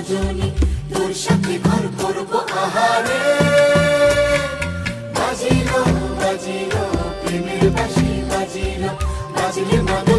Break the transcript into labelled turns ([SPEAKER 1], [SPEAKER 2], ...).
[SPEAKER 1] রজনী, তোর সাথে ঘর করবো আহারে। বাজিলো বাজিলো প্রেমের বাঁশি, বাজিলো বাজলে মন